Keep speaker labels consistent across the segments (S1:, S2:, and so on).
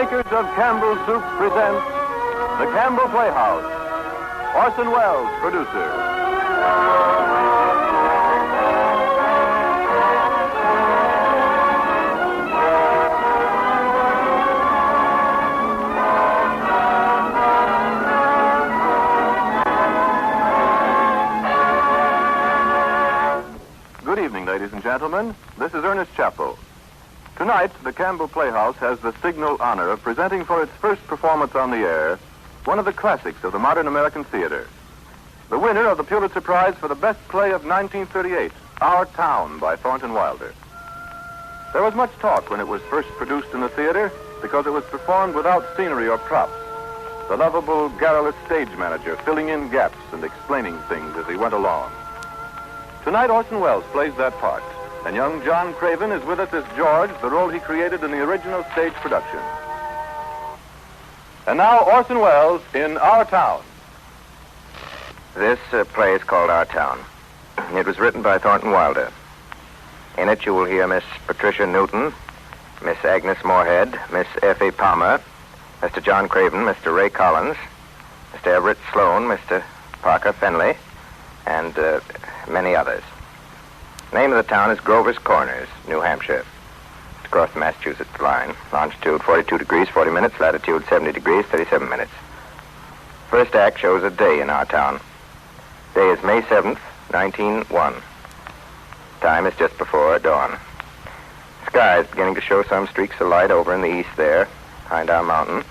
S1: makers of Campbell Soup present the Campbell Playhouse. Orson Welles, producer. Good evening, ladies and gentlemen. This is Ernest Chappell. Tonight, the Campbell Playhouse has the signal honor of presenting for its first performance on the air one of the classics of the modern American theater. The winner of the Pulitzer Prize for the best play of 1938, Our Town by Thornton Wilder. There was much talk when it was first produced in the theater because it was performed without scenery or props. The lovable, garrulous stage manager filling in gaps and explaining things as he went along. Tonight, Orson Welles plays that part, and young John Craven is with us as George, the role he created in the original stage production. And now, Orson Welles in Our Town.
S2: This play is called Our Town. It was written by Thornton Wilder. In it, you will hear Miss Patricia Newton, Miss Agnes Moorehead, Miss F.A. Palmer, Mr. John Craven, Mr. Ray Collins, Mr. Everett Sloan, Mr. Parker Fenley, and many others. The name of the town is Grover's Corners, New Hampshire. It's across the Massachusetts line. Longitude 42 degrees, 40 minutes. Latitude 70 degrees, 37 minutes. First act shows a day in our town. Day is May 7th, 1901. Time is just before dawn. The sky is beginning to show some streaks of light over in the east there, behind our mountain.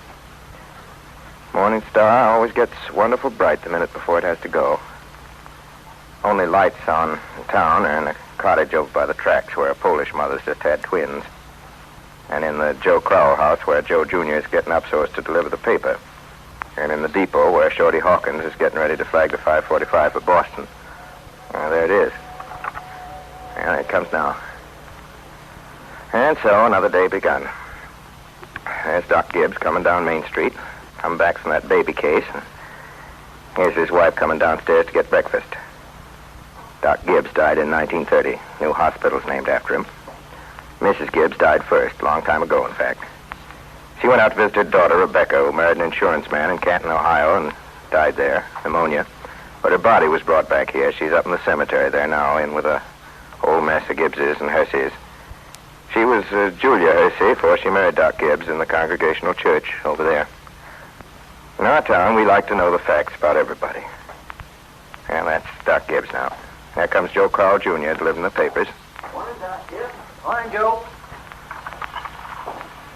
S2: Morning star always gets wonderful bright the minute before it has to go. Only lights on in town are in a cottage over by the tracks where a Polish mother's just had twins. And in the Joe Crowell house where Joe Jr. is getting up so as to deliver the paper. And in the depot where Shorty Hawkins is getting ready to flag the 545 for Boston. There it is. There it comes now. And so another day begun. There's Doc Gibbs coming down Main Street, coming back from that baby case. And here's his wife coming downstairs to get breakfast. Doc Gibbs died in 1930. New hospital's named after him. Mrs. Gibbs died first, a long time ago, in fact. She went out to visit her daughter, Rebecca, who married an insurance man in Canton, Ohio, and died there, pneumonia. But her body was brought back here. She's up in the cemetery there now, in with a whole mess of Gibbses and Herseys. She was Julia Hersey before she married Doc Gibbs in the Congregational Church over there. In our town, we like to know the facts about everybody. And that's Doc Gibbs now. Here comes Joe Crowell, Jr., delivering the papers.
S3: Morning, Doc. Morning, Joe.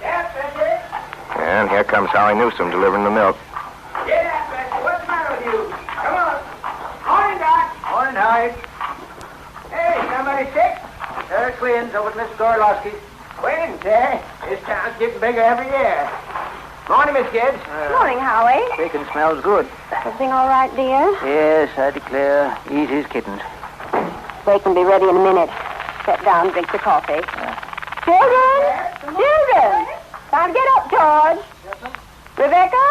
S3: Yeah, Betty.
S2: And here comes Howie Newsom delivering the milk.
S3: Yeah, Betty. What's the matter with you? Come on. Morning, Doc. Morning, Howie. Hey, somebody sick? They're twins over at Miss Gorlowski's. Twins, eh? This town's getting bigger every year. Morning, Miss Gibbs.
S4: Morning, Howie.
S3: Bacon smells good.
S4: Everything all right, dear?
S3: Yes, I declare. Easy as kittens.
S4: They can be ready in a minute. Sit down and drink your coffee. Children! Children! Time to get up, George.
S3: Yes,
S4: Rebecca?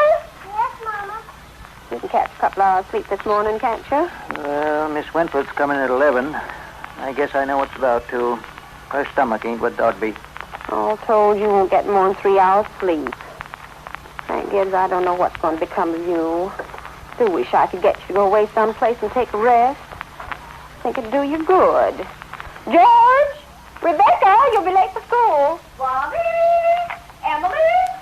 S5: Yes, Mama.
S4: You can catch a couple hours sleep this morning, can't you?
S3: Well, Miss Wentworth's coming at 11. I guess I know what's about, too. Her stomach ain't what it ought to be.
S4: All told, you won't get more than 3 hours sleep. Thank Gibbs, I don't know what's going to become of you. Do wish I could get you to go away someplace and take a rest. Think it'd do you good. George! Rebecca, you'll be late for school.
S5: Bobby! Emily!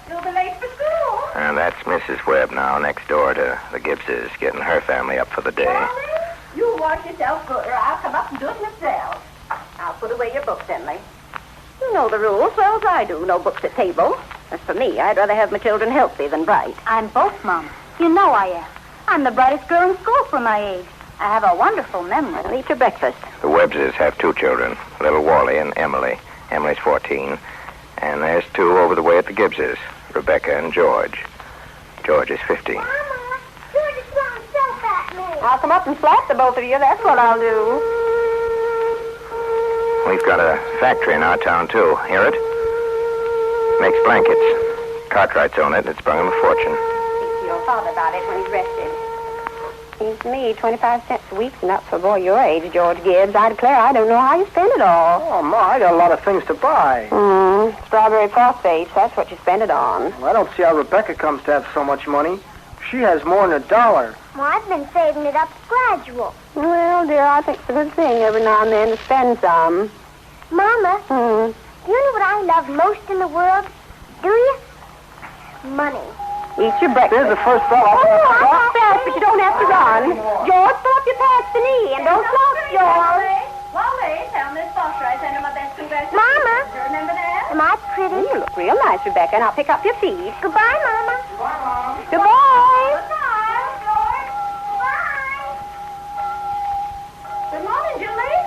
S5: You'll be late for school.
S2: And that's Mrs. Webb now, next door to the Gibbses, getting her family up for the day.
S5: Bobby! You wash yourself good, or I'll come up and do it myself. I'll put away your books, Emily.
S4: You know the rules, well as I do. No books at table. As for me, I'd rather have my children healthy than bright.
S5: I'm both, Mom. You know I am. I'm the brightest girl in school for my age. I have a wonderful memory.
S4: Well, eat your breakfast.
S2: The Webbses have 2 children, little Wally and Emily. Emily's 14. And there's 2 over the way at the Gibbses, Rebecca and George. George is 15.
S5: Mama, George is throwing soap at me.
S4: I'll come up and slap the both of you. That's what I'll do.
S2: We've got a factory in our town, too. Hear it? Makes blankets. Cartwrights own it, and it's brought him a fortune.
S4: Speak to your father about it when he's rested. Seems to me 25 cents a week's enough for a boy your age, George Gibbs. I declare I don't know how you spend it all.
S3: Oh, Ma, I got a lot of things to buy.
S4: Strawberry phosphates, that's what you spend it on.
S3: Well, I don't see how Rebecca comes to have so much money. She has more than $1.
S5: Well, I've been saving it up gradual.
S4: Well, dear, I think it's a good thing every now and then to spend some.
S5: Mama, do you know what I love most in the world? Do you? Money.
S4: Eat your breakfast.
S3: There's the first fella.
S4: Walk fast, but you don't have to run. George, pull up your pants the knee and don't flop, George.
S5: Wally, tell Miss Foster I send her my best congratulations. Mama. Do you remember that? Am I pretty?
S4: You look real nice, Rebecca, and I'll pick up your feet.
S5: Goodbye, Mama.
S4: Goodbye.
S5: Goodbye, George. Bye. Good morning, Julie.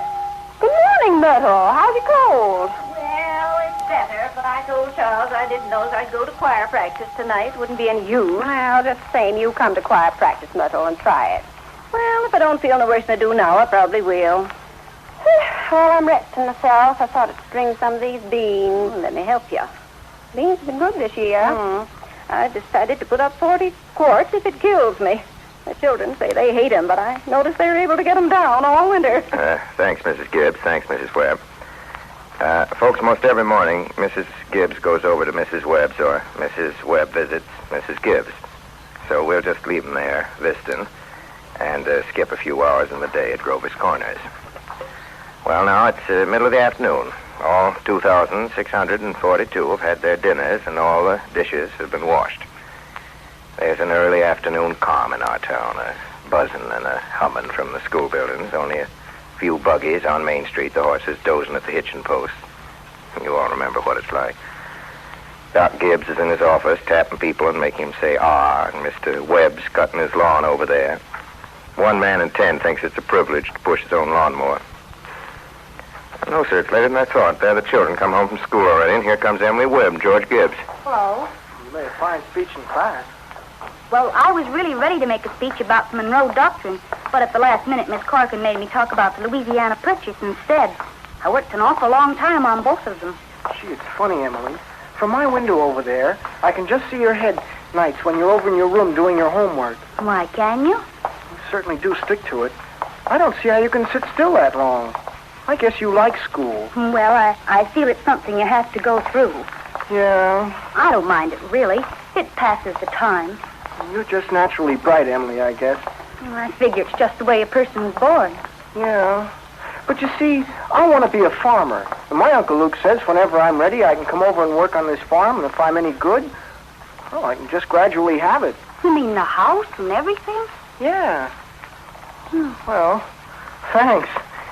S4: Good morning, Myrtle. How's your cold?
S5: Well, it's better, but I told Charles I didn't know I'd go to choir practice tonight. Wouldn't be any use.
S4: Well, just the same, you come to choir practice, Myrtle, and try it.
S5: Well, if I don't feel no worse than I do now, I probably will.
S4: Well, I'm resting myself. I thought I'd string some of these beans.
S5: Let me help you.
S4: Beans have been good this year.
S5: I decided to put up 40 quarts if it kills me. The children say they hate 'em, but I noticed they were able to get 'em down all winter.
S2: Thanks, Mrs. Gibbs. Thanks, Mrs. Webb. Folks, most every morning, Mrs. Gibbs goes over to Mrs. Webb's, or Mrs. Webb visits Mrs. Gibbs. So we'll just leave 'em there, visiting, and skip a few hours in the day at Grover's Corners. Well, now, it's middle of the afternoon. All 2,642 have had their dinners, and all the dishes have been washed. There's an early afternoon calm in our town, a buzzing and a humming from the school buildings, only a few buggies on Main Street, the horses dozing at the hitching posts. You all remember what it's like. Doc Gibbs is in his office tapping people and making them say, ah, and Mr. Webb's cutting his lawn over there. 1 man in 10 thinks it's a privilege to push his own lawnmower. No, sir, it's later than I thought. There the children come home from school already, and here comes Emily Webb and George Gibbs.
S5: Hello.
S3: You made a fine speech in class.
S5: Well, I was really ready to make a speech about the Monroe Doctrine, but at the last minute, Miss Corkin made me talk about the Louisiana Purchase instead. I worked an awful long time on both of them.
S3: Gee, it's funny, Emily. From my window over there, I can just see your head nights when you're over in your room doing your homework.
S5: Why, can you?
S3: You certainly do stick to it. I don't see how you can sit still that long. I guess you like school.
S5: Well, I feel it's something you have to go through.
S3: Yeah.
S5: I don't mind it, really. It passes the time.
S3: You're just naturally bright, Emily, I guess.
S5: Well, I figure it's just the way a person's born.
S3: Yeah. But you see, I want to be a farmer. And my Uncle Luke says whenever I'm ready, I can come over and work on this farm, and if I'm any good, well, I can just gradually have it.
S5: You mean the house and everything?
S3: Yeah. Well, thanks.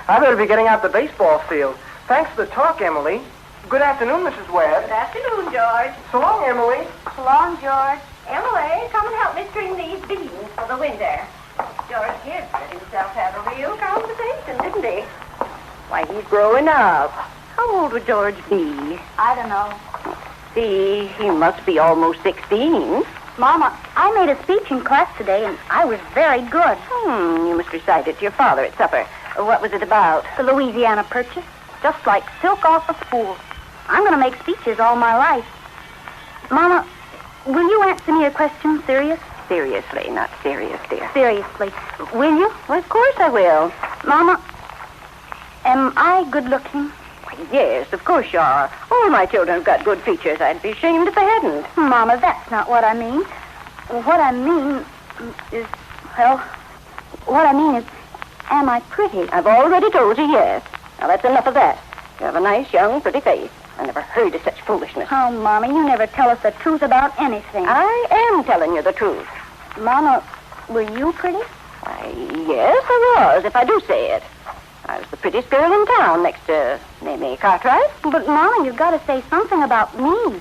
S3: I better be getting out the baseball field. Thanks for the talk, Emily. Good afternoon, Mrs. Webb.
S5: Good afternoon, George.
S3: So long, Emily.
S5: So long, George. Emily, come and help me string these beans for the winter. George Gibbs let himself have a real conversation, didn't he?
S4: Why, he's growing up. How old would George be?
S5: I don't know.
S4: See, he must be almost 16.
S5: Mama, I made a speech in class today, and I was very good.
S4: You must recite it to your father at supper. What was it about?
S5: The Louisiana Purchase, just like silk off a spool. I'm going to make speeches all my life. Mama, will you answer me a question serious?
S4: Seriously, not serious, dear.
S5: Seriously. Will you?
S4: Well, of course I will.
S5: Mama, am I good looking?
S4: Why, yes, of course you are. All my children have got good features. I'd be ashamed if they hadn't.
S5: Mama, that's not what I mean. What I mean is, well, am I pretty?
S4: I've already told you yes. Now, that's enough of that. You have a nice, young, pretty face. I never heard of such foolishness.
S5: Oh, Mama, you never tell us the truth about anything.
S4: I am telling you the truth.
S5: Mama, were you pretty?
S4: Why, yes, I was, if I do say it. I was the prettiest girl in town next to Mamie Cartwright.
S5: But, Mama, you've got to say something about me.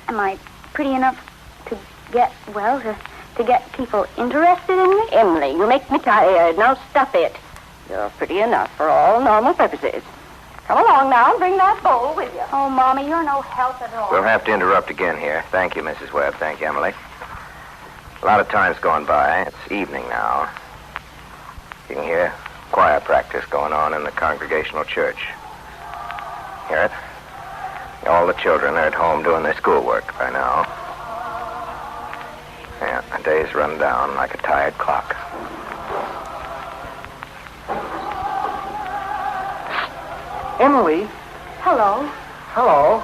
S5: Am I pretty enough to get, well, to get people interested in me?
S4: Emily, you make me tired. Now stop it. You're pretty enough for all normal purposes. Come along now and bring that bowl with you.
S5: Oh, Mommy, you're no help at all.
S2: We'll have to interrupt again here. Thank you, Mrs. Webb. Thank you, Emily. A lot of time's gone by. It's evening now. You can hear choir practice going on in the Congregational Church. Hear it? All the children are at home doing their schoolwork by now. Yeah, the day's run down like a tired clock.
S3: Emily.
S5: Hello.
S3: Hello.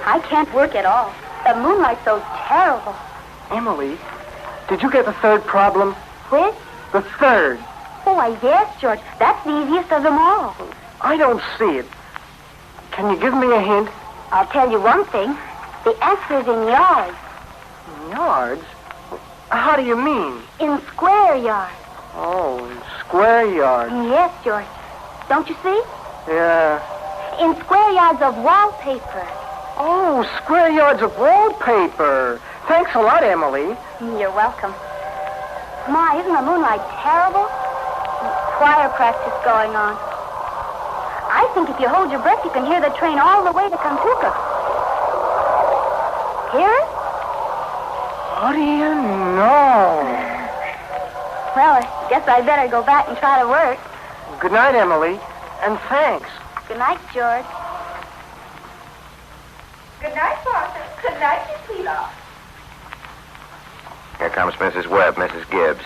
S5: I can't work at all. The moonlight's so terrible.
S3: Emily, did you get the third problem?
S5: Which?
S3: The third.
S5: Oh, why, yes, George. That's the easiest of them all.
S3: I don't see it. Can you give me a hint?
S5: I'll tell you one thing. The answer's in yards.
S3: Yards? How do you mean?
S5: In square yards.
S3: Oh, in square yards.
S5: Yes, George. Don't you see?
S3: Yeah.
S5: In square yards of wallpaper.
S3: Oh, square yards of wallpaper. Thanks a lot, Emily.
S5: You're welcome. My, isn't the moonlight terrible? Choir practice going on. I think if you hold your breath, you can hear the train all the way to Kantuka. Hear it?
S3: What do you know?
S5: Well, I guess I'd better go back and try to work.
S3: Good night, Emily, and thanks.
S5: Good night, George.
S6: Good night, Martha. Good night, Miss Wheelock.
S2: Here comes Mrs. Webb, Mrs. Gibbs.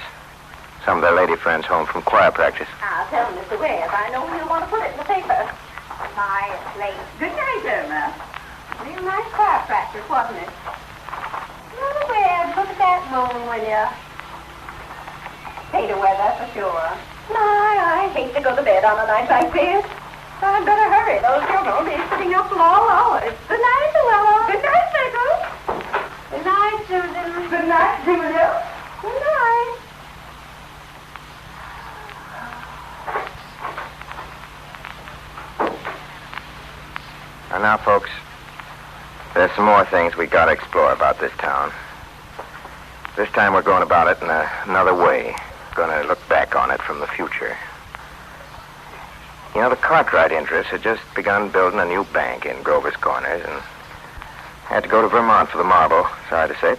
S2: Some of their lady friends home from choir practice.
S6: I'll tell Mr. Webb. I know he'll want to put it in the paper. My, it's late. Good night, Irma. Real nice choir practice, wasn't it? Oh, Webb, look at that moon, will you? Hate the weather, for sure. My, I hate to go to bed on a night like this. I'd better hurry. Those children will be sitting up for long hours. Good night, Luella. Good night, Pickles. Good night, Susan. Good night, Julia. Good night.
S2: And now, folks, there's some more things we got to explore about this town. This time we're going about it in another way. Going to look back on it from the future. You know, the Cartwright interests had just begun building a new bank in Grover's Corners and had to go to Vermont for the marble, sorry to say.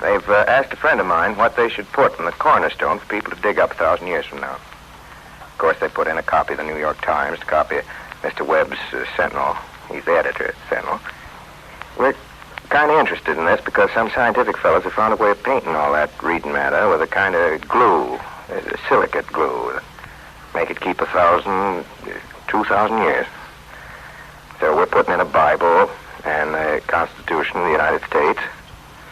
S2: They've asked a friend of mine what they should put in the cornerstone for people to dig up 1,000 years from now. Of course, they put in a copy of the New York Times, a copy of Mr. Webb's Sentinel. He's the editor at Sentinel. We're kind of interested in this because some scientific fellows have found a way of painting all that reading matter with a kind of glue, a silicate glue, make it keep 1,000, 2,000 years. So we're putting in a Bible and a Constitution of the United States,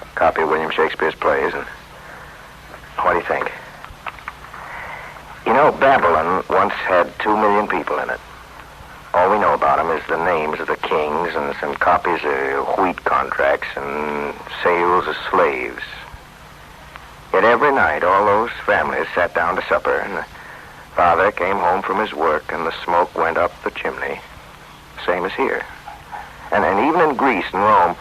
S2: a copy of William Shakespeare's plays, and what do you think? You know, Babylon once had 2 million people in it. All we know about them is the names of the kings and some copies of wheat contracts and sales of slaves. Yet every night, all those families sat down to supper, and the father came home from his work, and the smoke went up the chimney, same as here. And even in Greece and Rome,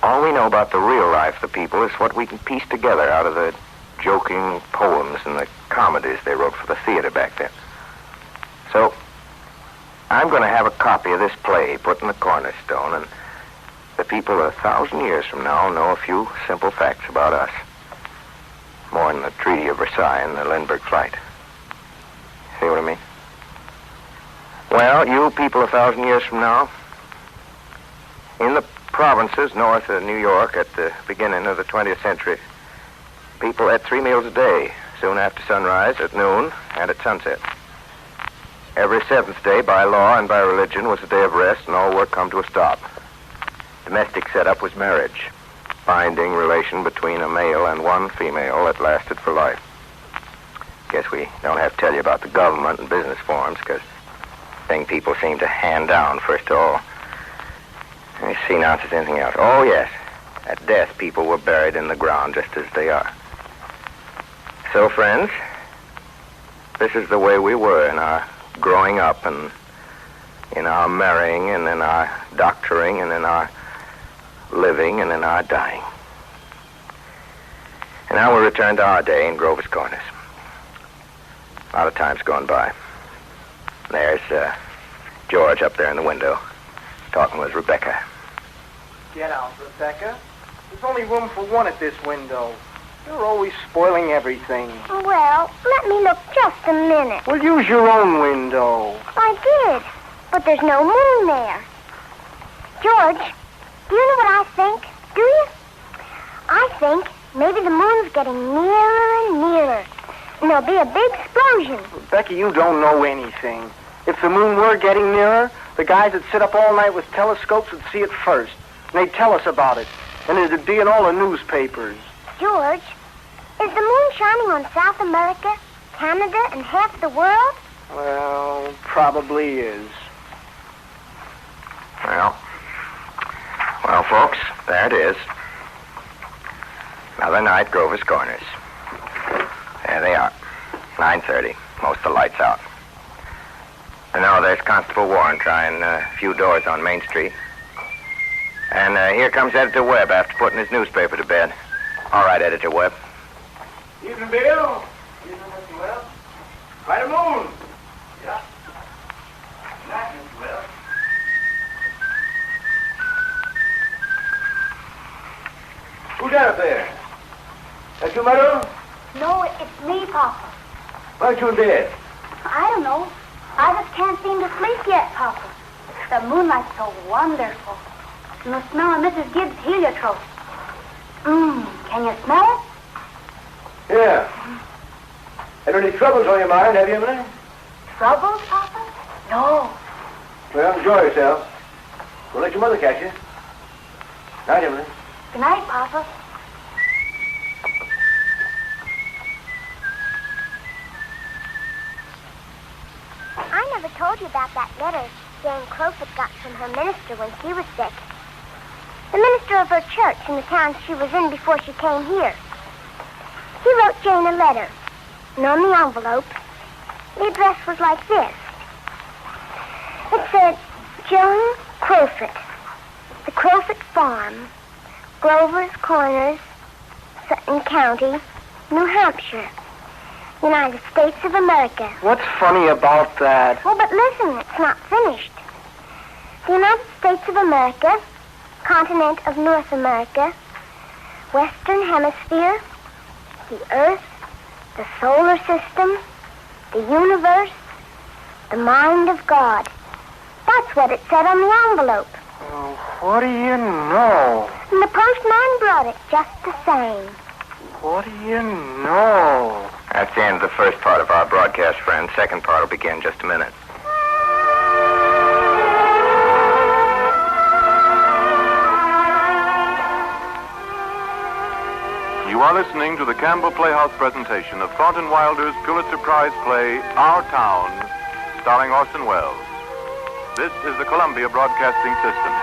S2: all we know about the real life of the people is what we can piece together out of the joking poems and the comedies they wrote for the theater back then. So I'm going to have a copy of this play put in the cornerstone, and the people 1,000 years from now know a few simple facts about us. More than the Treaty of Versailles and the Lindbergh flight. See what I mean? Well, you people 1,000 years from now, in the provinces north of New York at the beginning of the 20th century, people ate 3 meals a day, soon after sunrise, at noon, and at sunset. Every 7th day, by law and by religion, was a day of rest, and all work come to a stop. Domestic setup was marriage, binding relation between a male and one female that lasted for life. Guess we don't have to tell you about the government and business forms, because thing people seem to hand down first of all. Let me see now if there's anything else. Oh, yes. At death, people were buried in the ground just as they are. So, friends, this is the way we were in our growing up and in our marrying and in our doctoring and in our living and in our dying. And now we'll return to our day in Grover's Corners. A lot of time's gone by. There's George up there in the window talking with Rebecca.
S3: Get out, Rebecca. There's only room for one at this window. You're always spoiling everything.
S4: Well, let me look just a minute.
S3: Well, use your own window.
S4: I did, but there's no moon there. George, do you know what I think? Do you? I think maybe the moon's getting nearer and nearer, and there'll be a big explosion.
S3: Rebecca, you don't know anything. If the moon were getting nearer, The guys that sit up all night with telescopes would see it first. And they'd tell us about it. And it'd be in all the newspapers.
S7: George, is the moon shining on South America, Canada, and half the world?
S3: Well, probably is.
S2: Well, folks, there it is. Another night, Grover's Corners. There they are. 9:30. Most of the lights out. I know there's Constable Warren trying a few doors on Main Street. And here comes Editor Webb after putting his newspaper to bed. All right, Editor Webb.
S3: Evening, Bill. Evening, Mr. Webb. Quite a moon. Yeah. Night, Mr. Webb. Who's that up there? That you, Meadow?
S5: No, it's me, Papa.
S3: Why aren't you in bed?
S5: I don't know. I just can't seem to sleep yet, Papa. The moonlight's so wonderful. And the smell of Mrs. Gibbs' heliotrope. Can you smell it?
S3: Yeah. Had any troubles on your mind, have you, Emily?
S5: Troubles, Papa? No.
S3: Well, enjoy yourself. We'll let your mother catch you. Night, Emily.
S5: Good night, Papa.
S7: I never told you about that letter Jane Crowfoot got from her minister when she was sick. The minister of her church in the town she was in before she came here. He wrote Jane a letter, and on the envelope, the address was like this. It said, Joan Crowfoot, the Crowfoot Farm, Grover's Corners, Sutton County, New Hampshire, United States of America.
S3: What's funny about that?
S7: Oh, but listen, it's not finished. The United States of America, continent of North America, Western Hemisphere, the Earth, the solar system, the universe, the mind of God. That's what it said on the envelope.
S3: Oh, what do you know?
S7: And the postman brought it just the same.
S3: What do you know?
S2: That's the end of the first part of our broadcast, friends. Second part will begin in just a minute.
S1: You are listening to the Campbell Playhouse presentation of Thornton Wilder's Pulitzer Prize play, Our Town, starring Orson Welles. This is the Columbia Broadcasting System.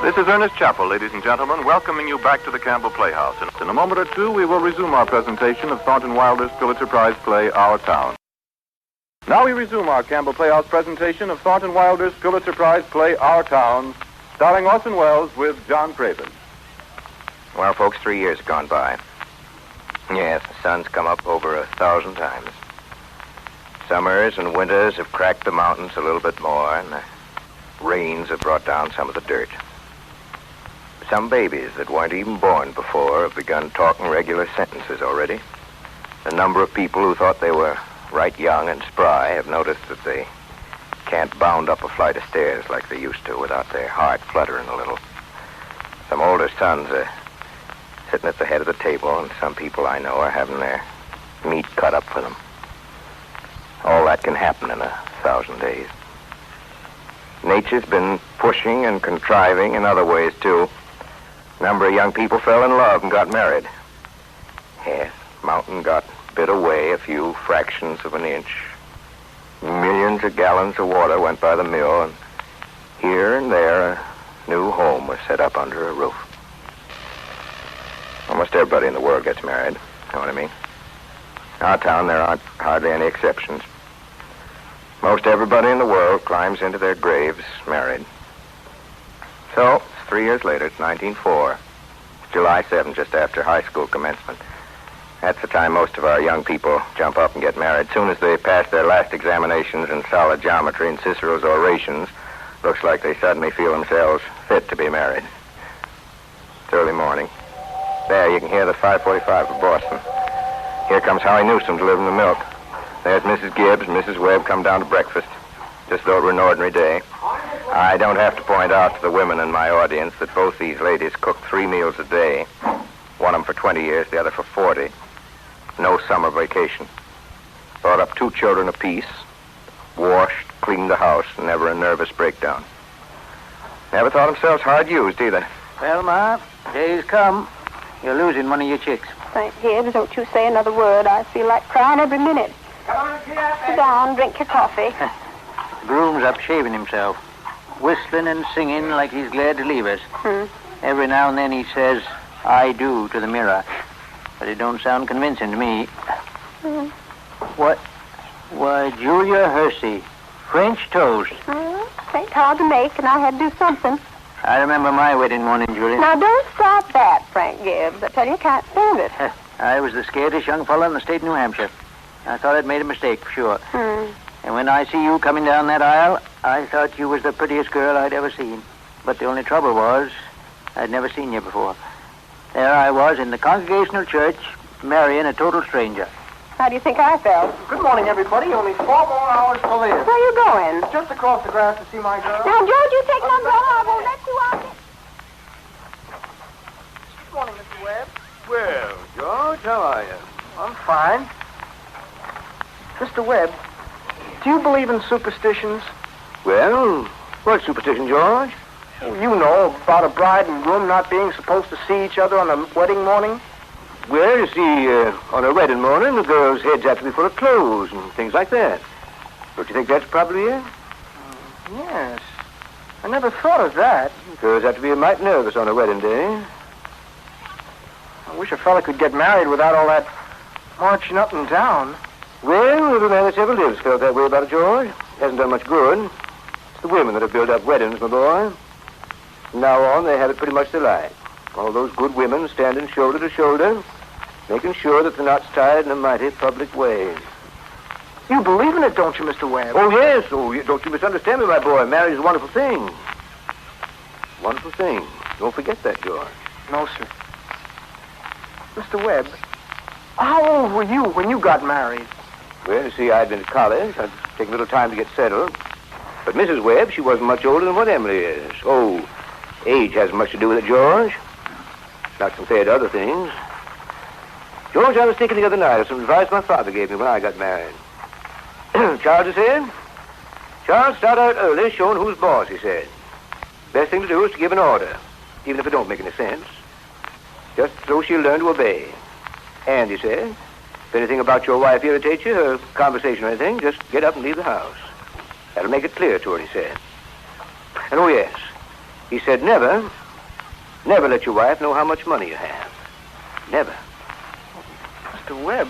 S1: This is Ernest Chappell, ladies and gentlemen, welcoming you back to the Campbell Playhouse. In a moment or two, we will resume our presentation of Thornton Wilder's Pulitzer Prize play, Our Town. Now we resume our Campbell Playhouse presentation of Thornton Wilder's Pulitzer Prize play, Our Town, starring Orson Welles with John Craven.
S2: Well, folks, 3 years have gone by. Yes, the sun's come up over 1,000 times. Summers and winters have cracked the mountains a little bit more, and the rains have brought down some of the dirt. Some babies that weren't even born before have begun talking regular sentences already. The number of people who thought they were right young and spry have noticed that they can't bound up a flight of stairs like they used to without their heart fluttering a little. Some older sons are sitting at the head of the table, and some people I know are having their meat cut up for them. All that can happen in 1,000 days. Nature's been pushing and contriving in other ways, too. A number of young people fell in love and got married. Yes, mountain got bit away a few fractions of an inch. Millions of gallons of water went by the mill, and here and there a new home was set up under a roof. Almost everybody in the world gets married, you know what I mean? In our town, there aren't hardly any exceptions. Most everybody in the world climbs into their graves married. So, 3 years later, it's 1904. It's July 7th, just after high school commencement. That's the time most of our young people jump up and get married. Soon as they pass their last examinations in solid geometry and Cicero's orations, looks like they suddenly feel themselves fit to be married. It's early morning. There, you can hear the 545 of Boston. Here comes Howie Newsom delivering the milk. There's Mrs. Gibbs and Mrs. Webb come down to breakfast. just though it were an ordinary day. I don't have to point out to the women in my audience that both these ladies cooked 3 meals a day. One of them for 20 years, the other for 40. No summer vacation. Brought up 2 children apiece. Washed, cleaned the house, never a nervous breakdown. Never thought themselves hard used either.
S3: Well, Ma, days come. You're losing one of your chicks.
S4: St. Gibbs, don't you say another word. I feel like crying every minute.
S3: Come on, get out
S4: Sit down, drink your coffee.
S3: The groom's up shaving himself, whistling and singing like he's glad to leave us. Every now and then he says, "I do," to the mirror. But it don't sound convincing to me. What? Why, Julia Hersey, French toast.
S4: Ain't hard to make, and I had to do something.
S3: I remember my wedding morning, Julia.
S4: Now, don't stop that, Frank Gibbs. I tell you, I can't stand it.
S3: I was the scaredest young fellow in the state of New Hampshire. I thought I'd made a mistake, for sure. And when I see you coming down that aisle, I thought you was the prettiest girl I'd ever seen. But the only trouble was, I'd never seen you before. There I was in the Congregational Church, marrying a total stranger.
S4: How do you think I felt?
S8: Good morning, everybody. Only 4 more hours to live.
S4: Where are you going?
S8: Just across the grass to see my girl.
S4: Now, George, you take an umbrella. I won't let you out.
S8: Good morning, Mr. Webb.
S9: Well, George, how are you?
S8: I'm fine. Mr. Webb, do you believe in superstitions?
S9: Well, what superstition, George?
S8: You know, about a bride and groom not being supposed to see each other on the wedding morning.
S9: Well, you see, on a wedding morning, the girls' heads have to be full of clothes and things like that. Don't you think that's probably it?
S8: Yes. I never thought of that.
S9: Girls have to be mighty nervous on a wedding day.
S8: I wish a fella could get married without all that marching up and down.
S9: Well, every man that's ever lived felt that way about it, George. Hasn't done much good. It's the women that have built up weddings, my boy. From now on, they have it pretty much their like. All those good women standing shoulder to shoulder, making sure that the knot's tied in a mighty public way.
S8: You believe in it, don't you, Mr. Webb?
S9: Oh, yes. Oh, don't you misunderstand me, my boy. Marriage is a wonderful thing. Wonderful thing. Don't forget that, George.
S8: No, sir. Mr. Webb, how old were you when you got married?
S9: Well, you see, I'd been at college. I'd taken a little time to get settled. But Mrs. Webb, she wasn't much older than what Emily is. Oh, age hasn't much to do with it, George. Not compared to other things. George, I was thinking the other night of some advice my father gave me when I got married. Charles, he said, Charles, start out early showing who's boss, he said. Best thing to do is to give an order, even if it don't make any sense. Just so she'll learn to obey. And, he said, if anything about your wife irritates you, or conversation or anything, just get up and leave the house. That'll make it clear to her, he said. And, oh, yes, he said, never let your wife know how much money you have. Never.
S8: Mr. Webb,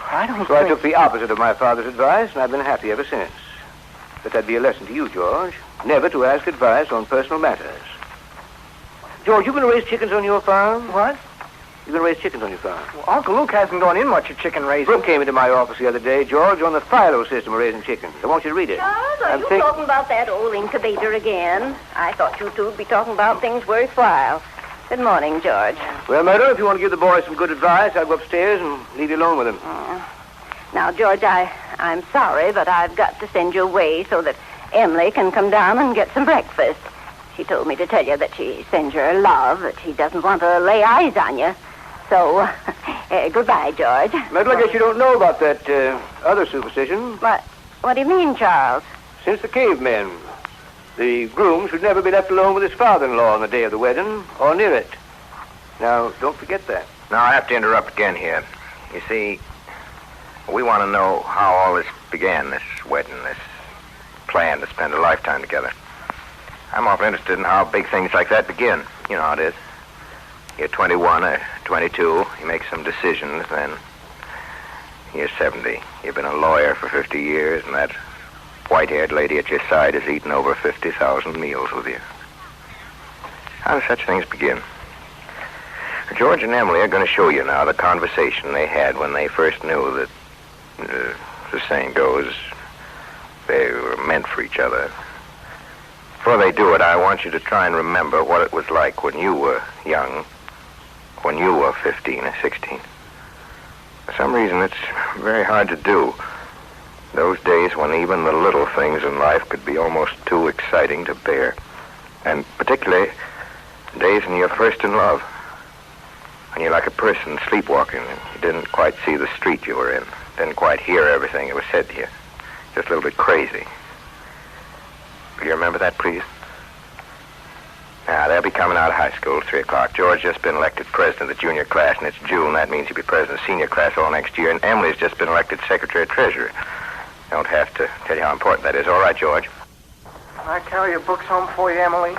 S8: I don't
S9: So I took the opposite of my father's advice, and I've been happy ever since. But that'd be a lesson to you, George. Never to ask advice on personal matters. George, you going to raise chickens on your farm?
S8: What?
S9: You going to raise chickens on your farm?
S8: Well, Uncle Luke hasn't gone in much at chicken raising.
S9: Brooke came into my office the other day, George, on the philo system of raising chickens. I want you to read it.
S6: Charles, are you talking about that old incubator again? I thought you two would be talking about things worthwhile. Good morning, George.
S9: Well, Myrtle, if you want to give the boys some good advice, I'll go upstairs and leave you alone with them.
S6: Now, George, I'm sorry, but I've got to send you away so that Emily can come down and get some breakfast. She told me to tell you that she sends your love, that she doesn't want to lay eyes on you. So, goodbye, George.
S9: Myrtle, I guess you don't know about that other superstition.
S6: What do you mean, Charles?
S9: Since the cavemen, the groom should never be left alone with his father-in-law on the day of the wedding, or near it. Now, don't forget that.
S2: Now, I have to interrupt again here. You see, we want to know how all this began, this wedding, this plan to spend a lifetime together. I'm often interested in how big things like that begin. You know how it is. You're 21 or 22, you make some decisions, then you're 70. You've been a lawyer for 50 years, and that white-haired lady at your side has eaten over 50,000 meals with you. How do such things begin? George and Emily are going to show you now the conversation they had when they first knew that, the saying goes, they were meant for each other. Before they do it, I want you to try and remember what it was like when you were young, when you were 15 or 16. For some reason, it's very hard to do. Those days when even the little things in life could be almost too exciting to bear. And particularly days when you're first in love. When you're like a person sleepwalking and you didn't quite see the street you were in. Didn't quite hear everything that was said to you. Just a little bit crazy. Will you remember that, please? Now, they'll be coming out of high school at 3 o'clock. George just been elected president of the junior class, and it's June. That means he'll be president of the senior class all next year. And Emily's just been elected secretary treasurer. Don't have to tell you how important that is. All right, George.
S8: Can I carry your books home for you, Emily?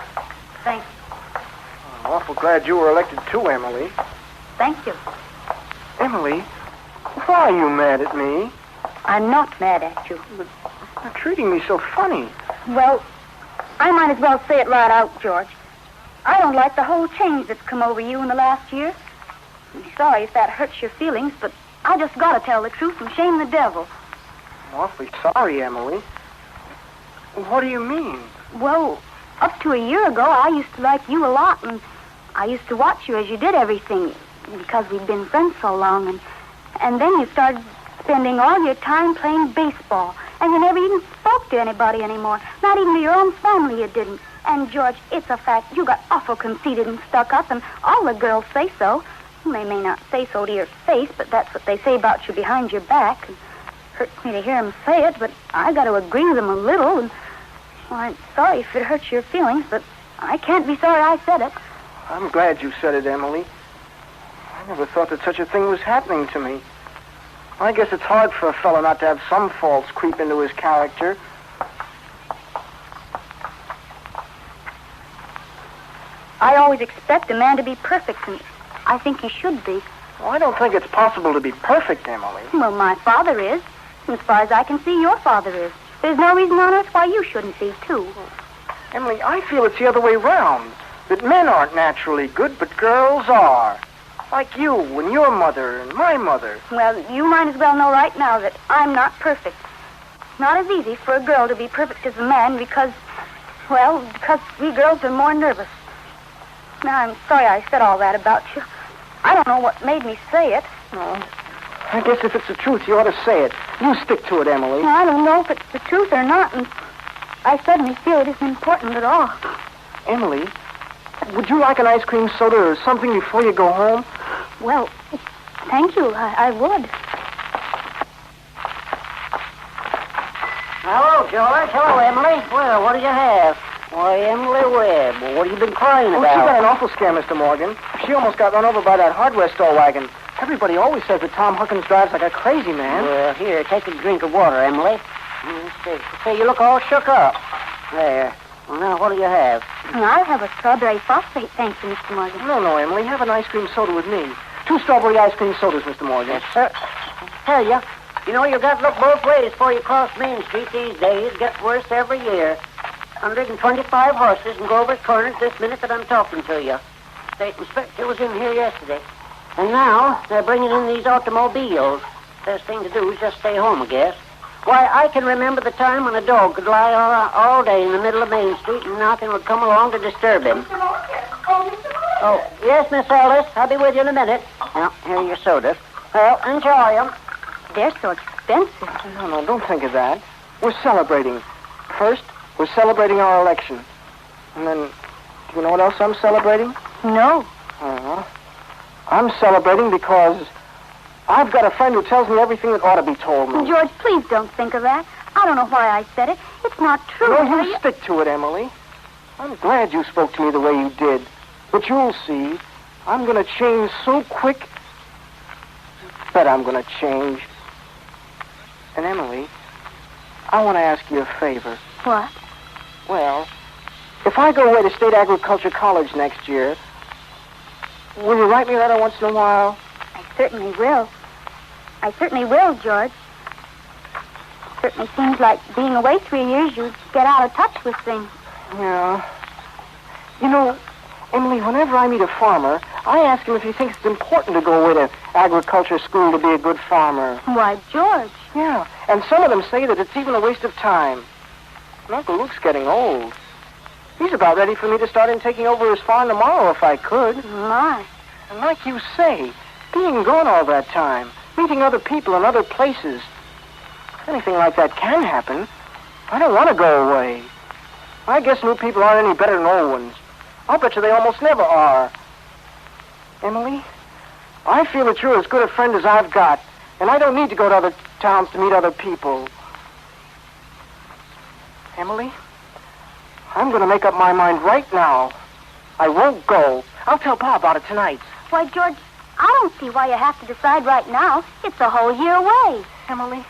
S5: Thanks.
S8: I'm awful glad you were elected too, Emily.
S5: Thank you.
S8: Emily, why are you mad at me?
S5: I'm not mad at you.
S8: But you're treating me so funny.
S5: Well, I might as well say it right out, George. I don't like the whole change that's come over you in the last year. I'm sorry if that hurts your feelings, but I just gotta tell the truth and shame the devil.
S8: I'm awfully sorry, Emily. What do you mean?
S5: Well, up to a year ago, I used to like you a lot, and I used to watch you as you did everything, because we'd been friends so long, and then you started spending all your time playing baseball, and you never even spoke to anybody anymore, not even to your own family you didn't. And, George, it's a fact, you got awful conceited and stuck up, and all the girls say so. They may not say so to your face, but that's what they say about you behind your back. It hurts me to hear them say it, but I got to agree with them a little, and well, I'm sorry if it hurts your feelings, but I can't be sorry I said it.
S8: I'm glad you said it, Emily. I never thought that such a thing was happening to me. I guess it's hard for a fellow not to have some faults creep into his character.
S5: I always expect a man to be perfect, and I think he should be.
S8: Well, I don't think it's possible to be perfect, Emily.
S5: Well, my father is. As far as I can see, your father is. There's no reason on earth why you shouldn't be, too.
S8: Emily, I feel it's the other way round. That men aren't naturally good, but girls are. Like you and your mother and my mother.
S5: Well, you might as well know right now that I'm not perfect. Not as easy for a girl to be perfect as a man because we girls are more nervous. Now, I'm sorry I said all that about you. I don't know what made me say it.
S8: No. I guess if it's the truth, you ought to say it. You stick to it, Emily.
S5: I don't know if it's the truth or not, and I suddenly feel it isn't important at all.
S8: Emily, would you like an ice cream soda or something before you go home?
S5: Well, thank you. I would.
S3: Hello, George. Hello, Emily. Well, what do you have? Why, Emily Webb. Well, what have you been crying
S8: Oh,
S3: about?
S8: she got an awful scare, Mr. Morgan. She almost got run over by that hardware store wagon. Everybody always says that Tom Huckins drives like a crazy man.
S3: Well, here, take a drink of water, Emily. Let's see. Say, you look all shook up. There. Well, now, what do you have?
S5: I'll have a strawberry phosphate, thank you, Mr. Morgan.
S8: No, Emily. Have an ice cream soda with me. 2 strawberry ice cream sodas, Mr. Morgan.
S3: Yes, sir. Tell you, you've got to look both ways before you cross Main Street these days. It gets worse every year. 125 horses and go over corners this minute that I'm talking to you. State inspector was in here yesterday. And now they're bringing in these automobiles. Best thing to do is just stay home, I guess. Why, I can remember the time when a dog could lie all day in the middle of Main Street and nothing would come along to disturb him.
S6: Mr. Morgan. Oh, Mr. Morgan.
S3: Oh, yes, Miss Ellis. I'll be with you in a minute. Now, here are your sodas. Well, enjoy them.
S5: They're so expensive.
S8: No, don't think of that. We're celebrating. First, we're celebrating our election. And then, do you know what else I'm celebrating?
S5: No.
S8: I'm celebrating because I've got a friend who tells me everything that ought to be told me.
S5: George, please don't think of that. I don't know why I said it. It's not true.
S8: No, you stick to it, Emily. I'm glad you spoke to me the way you did. But you'll see, I'm going to change so quick. Bet I'm going to change. And Emily, I want to ask you a favor.
S5: What?
S8: Well, if I go away to State Agriculture College next year, will you write me a letter once in a while?
S5: I certainly will. I certainly will, George. It certainly seems like being away 3 years, you get out of touch with things.
S8: Yeah. You know, Emily, whenever I meet a farmer, I ask him if he thinks it's important to go away to agriculture school to be a good farmer.
S5: Why, George.
S8: Yeah, and some of them say that it's even a waste of time. And Uncle Luke's getting old. He's about ready for me to start in taking over his farm tomorrow if I could.
S5: My.
S8: And like you say, being gone all that time, meeting other people in other places, Anything like that can happen. I don't want to go away. I guess new people aren't any better than old ones. I'll bet you they almost never are. Emily, I feel that you're as good a friend as I've got, and I don't need to go to other towns to meet other people. Emily, I'm going to make up my mind right now. I won't go. I'll tell Pa about it tonight.
S5: Why, George, I don't see why you have to decide right now. It's a whole year away.
S8: Emily,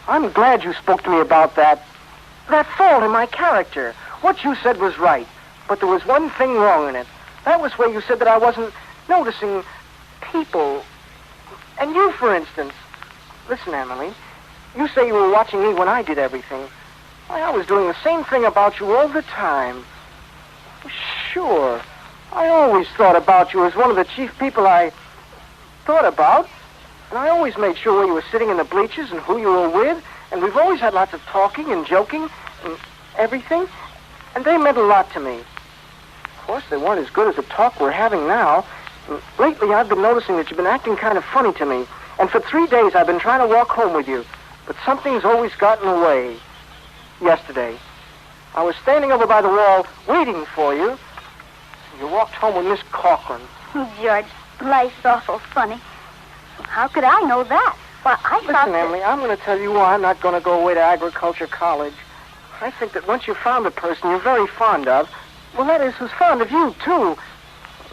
S8: I'm glad you spoke to me about that fault in my character. What you said was right, but there was one thing wrong in it. That was where you said that I wasn't noticing people. And you, for instance. Listen, Emily, you say you were watching me when I did everything. Why, I was doing the same thing about you all the time. Sure, I always thought about you as one of the chief people I thought about. And I always made sure where you were sitting in the bleachers and who you were with. And we've always had lots of talking and joking and everything. And they meant a lot to me. Of course, they weren't as good as the talk we're having now. And lately, I've been noticing that you've been acting kind of funny to me. And for 3 days, I've been trying to walk home with you. But something's always gotten in the way. Yesterday, I was standing over by the wall waiting for you. You walked home with Miss Corcoran.
S5: George, life's awful funny. How could I know that? Why, I thought
S8: Listen, Emily, I'm going to tell you why I'm not going to go away to agriculture college. I think that once you've found a person you're very fond of, well, that is, who's fond of you, too,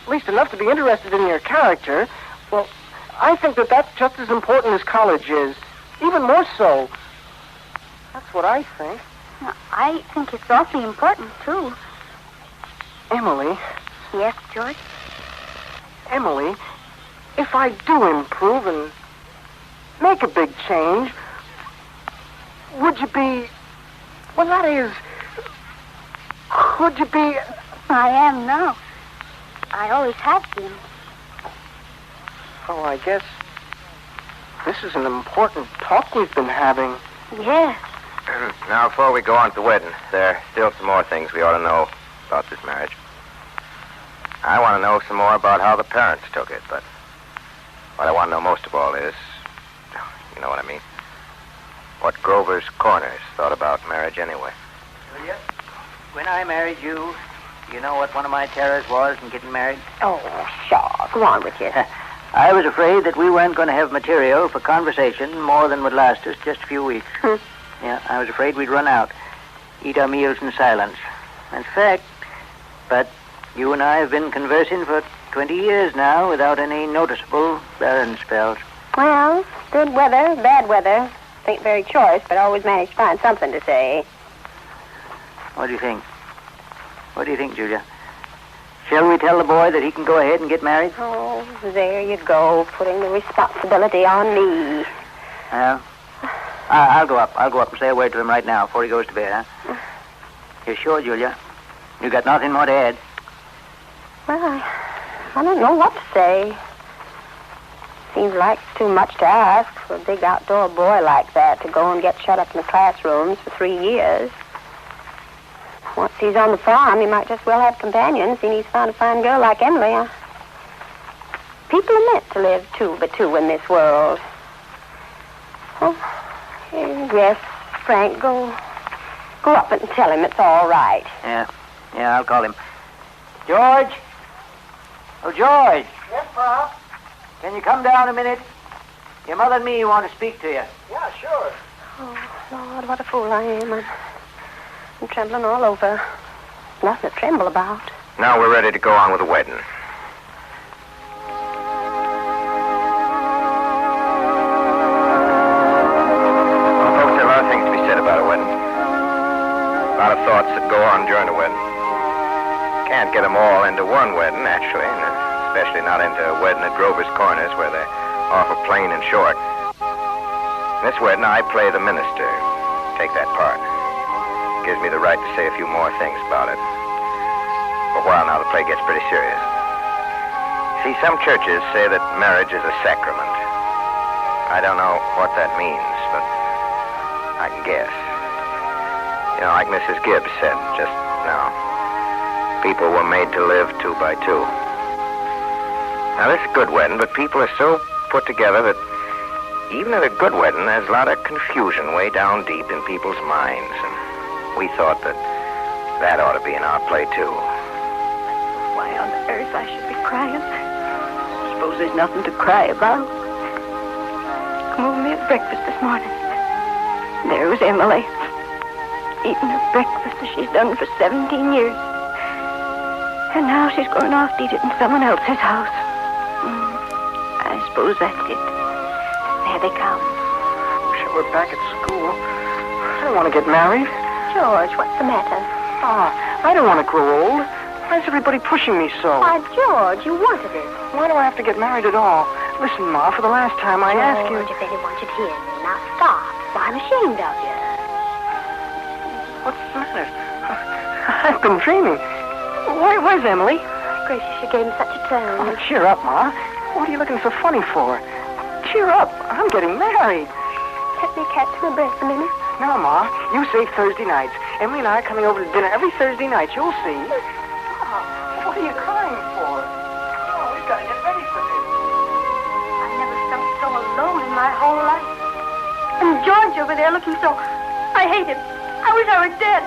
S8: at least enough to be interested in your character, well, I think that that's just as important as college is. Even more so. That's what I think.
S5: I think it's awfully important, too.
S8: Emily.
S5: Yes, George?
S8: Emily, if I do improve and make a big change, would you be... Well, that is... Could you be...
S5: I am now. I always have been.
S8: Oh, I guess this is an important talk we've been having.
S5: Yes.
S2: Now, before we go on to the wedding, there are still some more things we ought to know about this marriage. I want to know some more about how the parents took it, but what I want to know most of all is, you know what I mean, what Grover's Corners thought about marriage anyway.
S3: Julia, when I married you, you know what one of my terrors was in getting married?
S4: Oh, Shaw, go on with you.
S3: I was afraid that we weren't going to have material for conversation more than would last us just a few weeks. Yeah, I was afraid we'd run out, eat our meals in silence. In fact, but you and I have been conversing for 20 years now without any noticeable barren spells.
S4: Well, good weather, bad weather. Ain't very choice, but always manage to find something to say.
S3: What do you think? What do you think, Julia? Shall we tell the boy that he can go ahead and get married?
S4: Oh, there you go, putting the responsibility on me.
S3: Well, I'll go up. I'll go up and say a word to him right now before he goes to bed, huh? You're sure, Julia? You got nothing more to add?
S4: Well, I don't know what to say. Seems like too much to ask for a big outdoor boy like that to go and get shut up in the classrooms for 3 years. Once he's on the farm, he might just well have companions, seeing he's found a fine girl like Emily. People are meant to live two by two in this world. Oh, yes, Frank, go up and tell him it's all right.
S3: Yeah, I'll call him. George? Oh, George.
S8: Yes, Pa?
S3: Can you come down a minute? Your mother and me want to speak to you.
S8: Yeah, sure.
S4: Oh, Lord, what a fool I am. I'm trembling all over. Nothing to tremble about.
S2: Now we're ready to go on with the wedding. Well, folks, there are a lot of things to be said about a wedding. A lot of thoughts that go on during a wedding. Can't get them all into one wedding, naturally, and especially not into a wedding at Grover's Corners, where they're awful plain and short. In this wedding, I play the minister. Take that part. Gives me the right to say a few more things about it. For a while now, the play gets pretty serious. See, some churches say that marriage is a sacrament. I don't know what that means, but I can guess. You know, like Mrs. Gibbs said just now, people were made to live 2 by 2. Now, this is a good wedding, but people are so put together that Even at a good wedding, there's a lot of confusion way down deep in people's minds. And we thought that ought to be in our play, too.
S5: Why on earth I should be crying? Suppose there's nothing to cry about. Come over me at breakfast this morning. There was Emily, eating her breakfast as she's done for 17 years. And now she's going off to eat it in someone else's house. I suppose that's it. There they come.
S8: Wish I were back at school. I don't want to get married.
S4: George, what's the matter?
S8: I don't want to grow old. Why is everybody pushing me so?
S4: Why, George, you wanted it.
S8: Why do I have to get married at all? Listen, Ma, for the last time I ask you...
S4: George, if anyone should hear me, now stop. Why, I'm ashamed of you.
S8: What's the matter? I've been dreaming. Where's Emily?
S4: Gracious, you gave me such a turn.
S8: Oh, cheer up, Ma. What are you looking so funny for? Cheer up. I'm getting married.
S4: Let me catch my breath a minute.
S8: No, Ma. You say Thursday nights. Emily and I are coming over to dinner every Thursday night. You'll see. What are you crying for? Oh, we've got to get ready for this.
S5: I never felt so alone in my whole life. And George over there looking so... I hate him. I wish I were dead.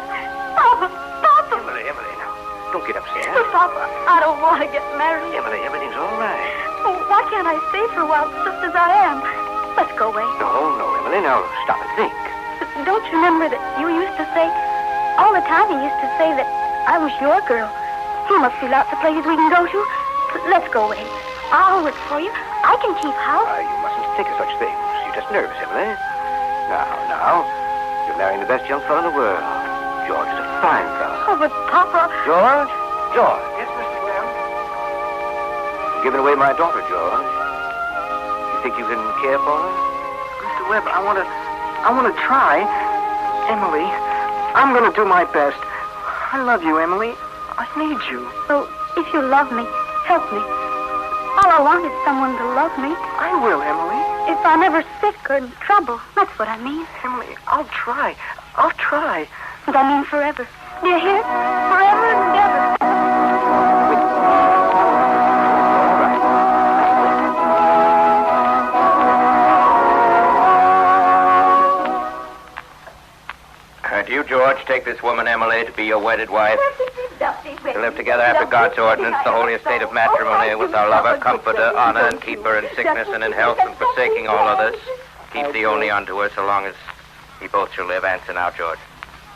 S5: Papa! Papa!
S9: Emily, now. Don't get upset.
S5: But Papa, I don't want to get married.
S9: Emily, everything's all right.
S5: Oh, why can't I stay for a while just as I am? Let's go away.
S9: No, Emily, now stop and think.
S5: Don't you remember that you used to say... All the time you used to say that I was your girl. There must be lots of places we can go to. Let's go away. I'll work for you. I can keep house.
S9: You mustn't think of such things. You're just nervous, Emily. Now, you're marrying the best young fellow in the world. George is a fine fellow.
S5: Oh, but Papa...
S9: George?
S8: Yes, Mr. Webb?
S9: You're giving away my daughter, George. You think you can care for her?
S8: Mr. Webb, I want to try. Emily, I'm going to do my best. I love you, Emily. I need you.
S5: So, if you love me, help me. All I want is someone to love me.
S8: I will, Emily.
S5: If I'm ever sick or in trouble, that's what I mean.
S8: Emily, I'll try. I'll try.
S5: And I mean forever. Do you hear? Forever and ever.
S2: Do you, George, take this woman, Emily, to be your wedded wife? To live together after God's ordinance, the holy estate of matrimony, with our lover, comforter, honor, and keeper in sickness and in health, and forsaking all others, keep thee only unto her so long as ye both shall live. Answer now, George.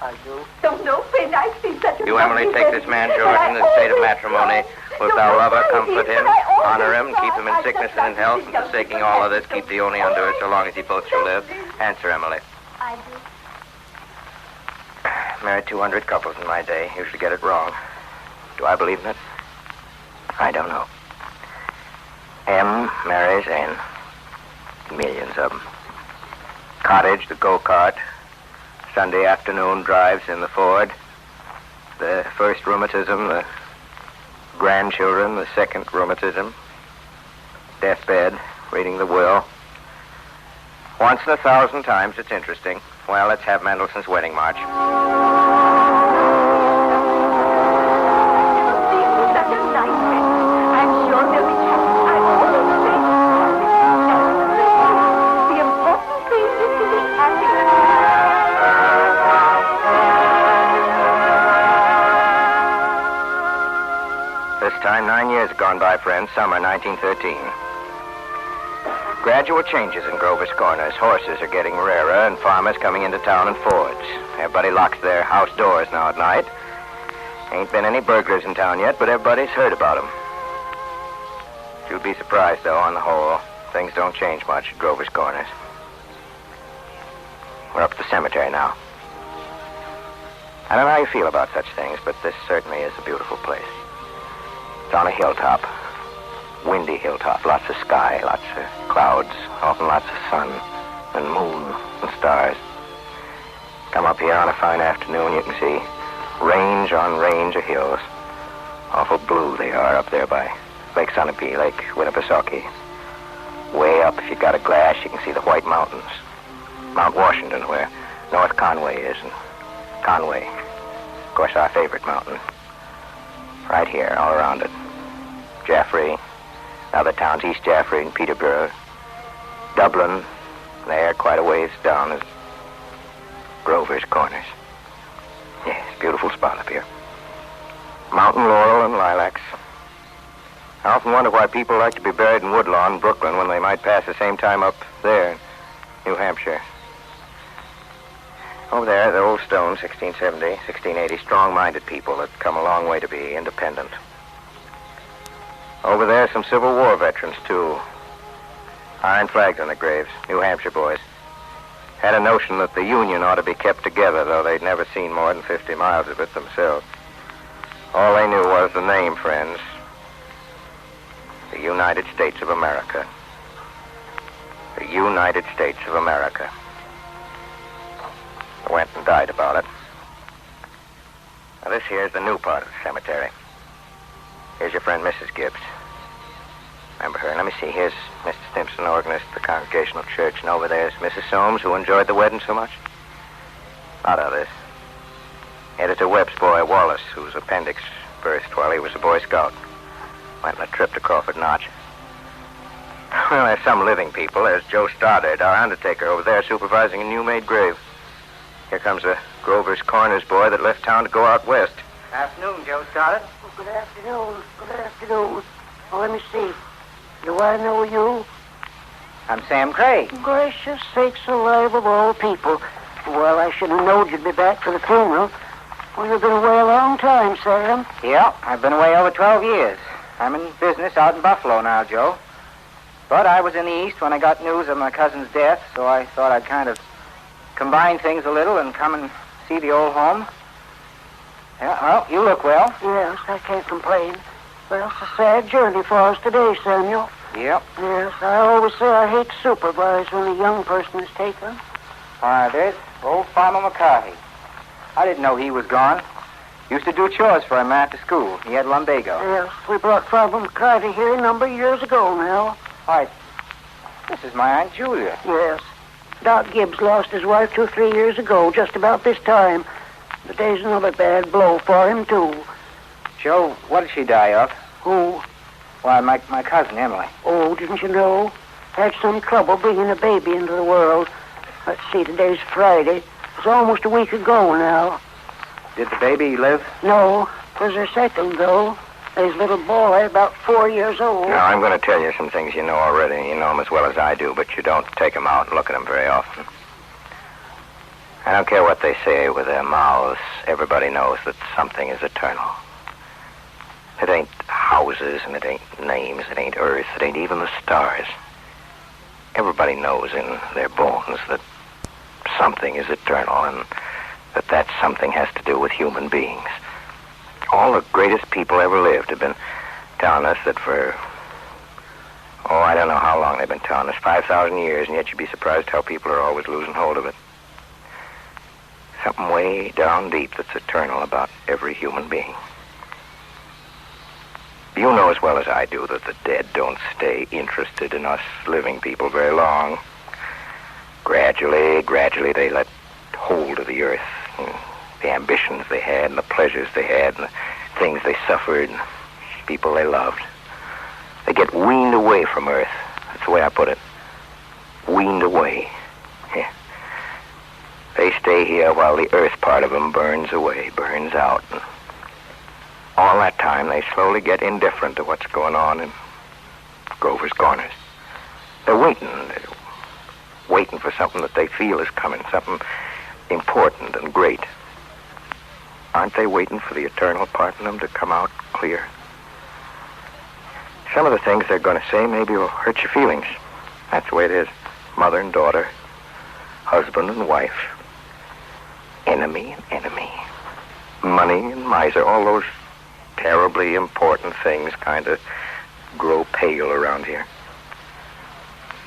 S8: I do.
S6: Don't know, friend. I've seen such a...
S2: You, Emily, take this man, George, in the state of matrimony. Wilt thou love her, comfort him, honor him, keep him in sickness and in health, and forsaking all others, keep thee only unto her so long as ye both shall live. Answer, Emily.
S6: I do.
S2: Married 200 couples in my day. Usually get it wrong. Do I believe in it? I don't know. M marries N. Millions of them. Cottage, the go-kart. Sunday afternoon drives in the Ford. The first rheumatism, the grandchildren, the second rheumatism. Deathbed, reading the will. Once in 1,000 times, it's interesting. Well, let's have Mendelssohn's Wedding March. This time, 9 years have gone by, friends. Summer 1913. Gradual changes in Grover's Corners. Horses are getting rarer, and farmers coming into town in Fords. Everybody locks their house doors now at night. Ain't been any burglars in town yet, but everybody's heard about them. You'd be surprised, though, on the whole. Things don't change much at Grover's Corners. We're up at the cemetery now. I don't know how you feel about such things, but this certainly is a beautiful place. It's on a hilltop. Windy hilltop. Lots of sky, lots of clouds, often lots of sun and moon and stars. Come up here on a fine afternoon, you can see range on range of hills. Awful blue they are up there by Lake Sunapee, Lake Winnipesaukee. Way up, if you got a glass, you can see the White Mountains. Mount Washington, where North Conway is, and Conway, of course, our favorite mountain. Right here, all around it. Jaffrey, other towns, East Jaffrey and Peterborough, Dublin, There, quite a ways down, is Grover's Corners. Yes, beautiful spot up here. Mountain laurel and lilacs. I often wonder why people like to be buried in Woodlawn, Brooklyn, when they might pass the same time up there in New Hampshire. Over there, the old stone, 1670, 1680, strong-minded people that come a long way to be independent. Over there, some Civil War veterans, too. Iron flags on the graves, New Hampshire boys. Had a notion that the Union ought to be kept together, though they'd never seen more than 50 miles of it themselves. All they knew was the name, friends. The United States of America. The United States of America. I went and died about it. Now, this here's the new part of the cemetery. Here's your friend, Mrs. Gibbs. Remember her? Let me see. Here's Mr. Stimson, organist of the Congregational Church, and over there's Mrs. Soames, who enjoyed the wedding so much. A lot of this. Editor Webb's boy, Wallace, whose appendix burst while he was a Boy Scout. Went on a trip to Crawford Notch. Well, there's some living people. There's Joe Stoddard, our undertaker, over there supervising a new-made grave. Here comes a Grover's Corners boy that left town to go out west.
S3: Afternoon, Joe Stoddard.
S8: Oh, good afternoon. Good afternoon. Oh, let me see. Do I know you?
S3: I'm Sam Craig.
S8: Gracious sakes alive of all people. Well, I should have known you'd be back for the funeral. Well, you've been away a long time, Sam.
S3: Yeah, I've been away over 12 years. I'm in business out in Buffalo now, Joe. But I was in the East when I got news of my cousin's death, so I thought I'd kind of combine things a little and come and see the old home. Yeah, well, you look well.
S8: Yes, I can't complain. Well, it's a sad journey for us today, Samuel.
S3: Yep.
S8: Yes, I always say I hate to supervise when a young person is taken.
S3: Why, there's old Farmer McCarthy. I didn't know he was gone. Used to do chores for him after school. He had lumbago.
S8: Yes, we brought Farmer McCarthy here a number of years ago now.
S3: Why, this is my Aunt Julia.
S8: Yes. Doc Gibbs lost his wife 2 or 3 years ago, just about this time. Today's another bad blow for him, too.
S3: Joe, what did she die of?
S8: Who?
S3: Why, my cousin, Emily.
S8: Oh, didn't you know? Had some trouble bringing a baby into the world. Let's see, today's Friday. It's almost a week ago now.
S3: Did the baby live?
S8: No, it was her second, though. His little boy, about 4 years old.
S2: Now, I'm going to tell you some things you know already. You know them as well as I do, but you don't take them out and look at them very often. I don't care what they say with their mouths. Everybody knows that something is eternal. It ain't houses, and it ain't names, it ain't earth, it ain't even the stars. Everybody knows in their bones that something is eternal, and that something has to do with human beings. All the greatest people ever lived have been telling us that for, I don't know how long they've been telling us, 5,000 years, and yet you'd be surprised how people are always losing hold of it. Something way down deep that's eternal about every human being. You know as well as I do that the dead don't stay interested in us living people very long. Gradually, they let hold of the earth, and the ambitions they had, and the pleasures they had, and the things they suffered, and people they loved. They get weaned away from earth. That's the way I put it. Weaned away. Yeah. They stay here while the earth part of them burns away, burns out. And all that time, they slowly get indifferent to what's going on in Grover's Corners. They're waiting for something that they feel is coming, something important and great. Aren't they waiting for the eternal part in them to come out clear? Some of the things they're going to say maybe will hurt your feelings. That's the way it is. Mother and daughter, husband and wife, enemy and enemy, money and miser, all those terribly important things kind of grow pale around here.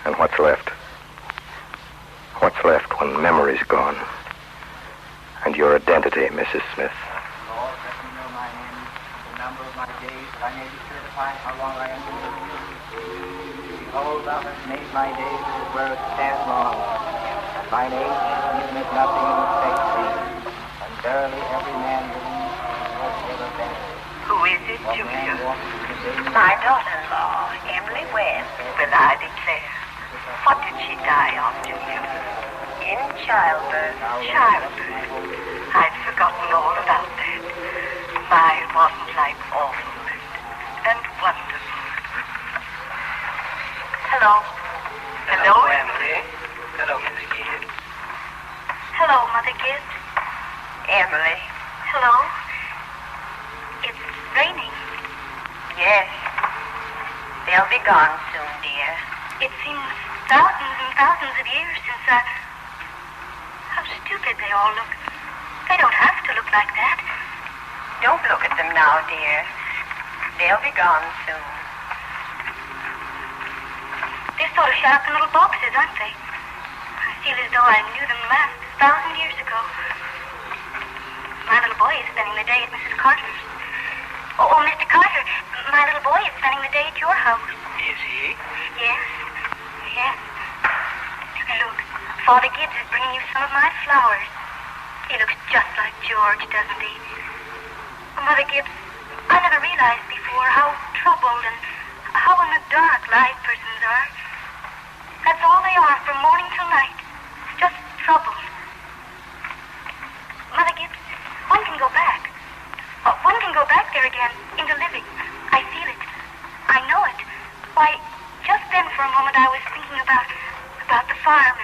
S2: And what's left? What's left when memory's gone? And your identity, Mrs. Smith.
S3: Lord, let me know my name, the number of my days, that I may be certified how long I am to live. Behold, thou hast made my days as where it stands long. And mine age, even as nothing in the state seems. And verily every man living was ever bent.
S10: Who is it, Julia? My daughter-in-law, Emily Webb, will I declare.
S6: What did she die of, do you? In childbirth. Childbirth. I'd forgotten all about that. Mine wasn't like awful and wonderful. Hello. Hello, Emily. Hello, Miss Gibbs. Hello, Mother Gibbs. Emily. Hello. It's raining. Yes. They'll be gone soon, dear. It seems thousands and thousands of years since I... How stupid they all look. They don't have to look like that. Don't look at them now, dear. They'll be gone soon. They're sort of shut up in little boxes, aren't they? I feel as though I knew them last 1,000 years ago. My little boy is spending the day at Mrs. Carter's. Oh, Mr. Carter, my little boy is spending the day at your house.
S3: Is he?
S6: Yes. Yes. Look, Father Gibbs is bringing you some of my flowers. He looks just like George, doesn't he? Mother Gibbs, I never realized before how troubled and how in the dark live persons are. That's all they are from morning till night. Just troubled. Mother Gibbs, one can go back. One can go back there again into living. I feel it. I know it. Why, just then for a moment I was thinking about the farm,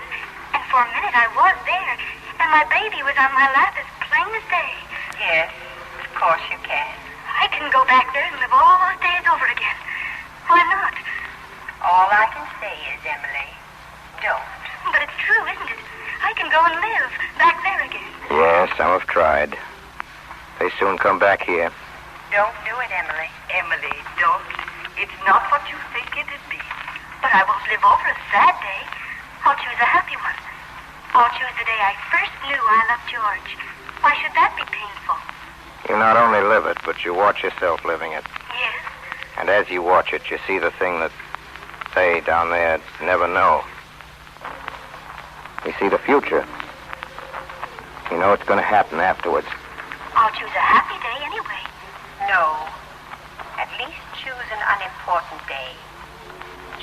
S6: and for a minute I was there, and my baby was on my lap as plain as day. Yes, of course you can. I can go back there and live all those days over again. Why not? All I can say is, Emily, don't. But it's true, isn't it? I can go and live back there again.
S2: Yes, some have tried. They soon come back here.
S6: Don't do it, Emily. Emily, don't. It's not what you think it'd be. But I won't live over a sad day. I'll choose a happy one. I'll choose the day I first knew I loved George. Why should that be painful?
S2: You not only live it, but you watch yourself living it.
S6: Yes.
S2: And as you watch it, you see the thing that they down there never know. You see the future. You know it's going to happen afterwards.
S6: I'll choose a happy day anyway. No. At least choose an unimportant day.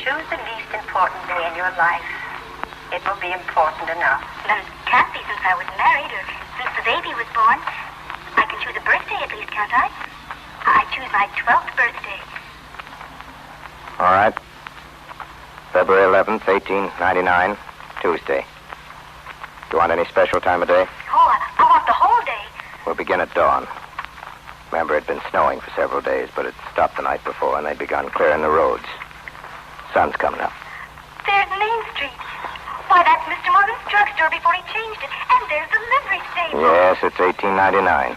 S6: Choose the least important day in your life. It will be important enough. Then it can't be since I was married or since the baby was born. I can choose a birthday at least, can't I? I choose my 12th birthday.
S2: All right. February 11th, 1899, Tuesday. You want any special time of day?
S6: Oh, I want the whole day.
S2: We'll begin at dawn. Remember, it had been snowing for several days, but it stopped the night before, and they'd begun clearing the roads. Sun's coming up.
S6: There's Main Street. Why, that's Mr. Morgan's drugstore before he changed it. And there's the livery stable.
S2: Yes, it's 1899.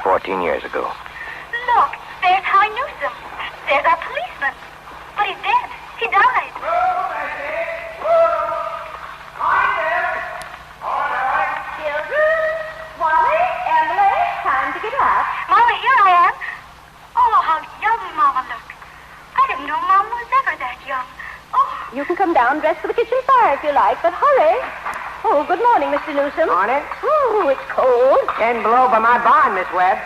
S2: 14 years ago.
S6: Look, there's Howie Newsom. There's our policeman. But he's dead. He died.
S4: Children, Wally, Emily, time to get up.
S6: Mama, here I am. Oh, how young Mama looked. I didn't know Mama was ever that young. Oh,
S4: You can come down dressed for the kitchen fire if you like, but hurry. Oh, good morning, Mr. Newsom.
S3: Morning.
S4: Oh, it's cold.
S3: Didn't blow by my barn, Miss Webb.